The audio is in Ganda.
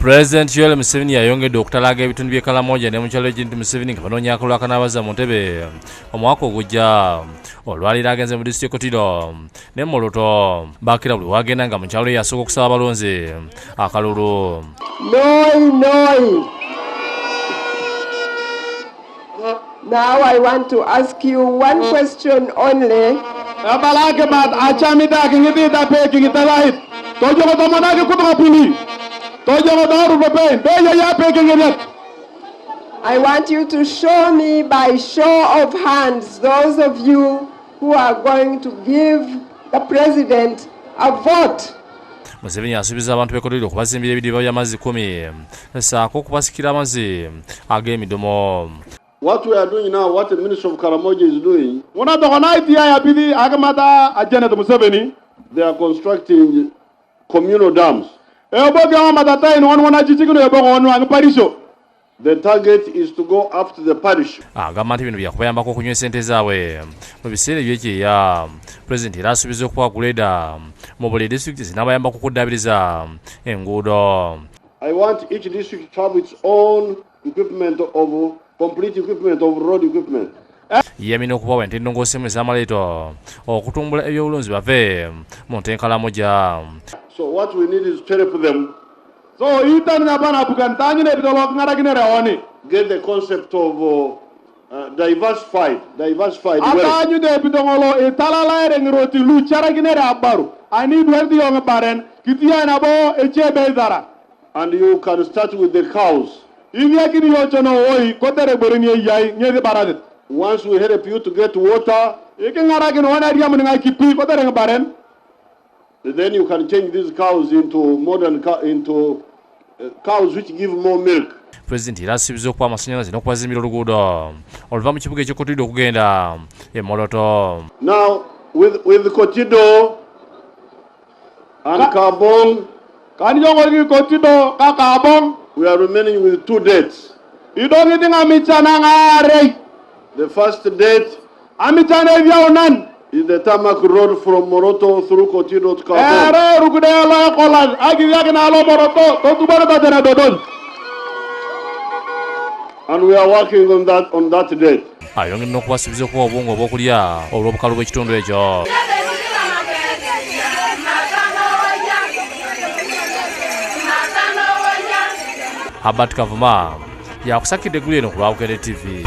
President Yoweri Museveni yayongedde okutalaga ebitundu by'e Karamoja ne mu kyalo Ejinti Museveni nga banoonya akalwakanabaza mu ntebe omwaka ogujja. Olwaliro agenze mu disitulikiti Kotido ne Moroto bakira buli wagenda nga mu kyalo yasooka okusaba abalonzi akalulu. Now I want to ask you one question only. I want you to show me by show of hands those of you who are going to give the president a vote. Museveni asuubiza abantu Kotido okubazimbira ebidiba by'amazzi 10 ssaako okubasikira amazzi ag'emidomo. What we are doing now, what the Minister of Karamoja is doing, they are constructing communal dams. The target is to go up to the parish. Agamba nti bino byakubayambako okunywesa ente zaabwe mu biseera ebyekyeya. Pulezidenti era asuubiza okukwagula edda mu buli disitulikiti zinaabayambako okuddaabiriza enguudo. I want each district to have its own equipment of complete equipment of road equipment. Yamina okubawa ente ennongoosemu ez'amaleeto okutumbula ebyobulunzi bave mu ntenkalamoja. So what we need is to help them get the concept of diversified wealth. And you can start with the cows. Once we help you to get water, then you can change these cows into cows which give more milk. President era asuubiza okuwa amasannyalaze n'okubazimbira oluguudo oluva mu kibuga eky'e Kotido okugenda e Moroto. Now with Kotido and Kabong, we are remaining with 2 dates. The first date is the tarmac road from Moroto through Kotido to Kabong. And we are working on that date. Ayongedde n'okubasuubiza okuwa obwongo obw'okulya olw'obukalu bw'ekitundu ekyo. Albert Kavuma yakusakidde eggulu eno ku lwa Bukedde TV.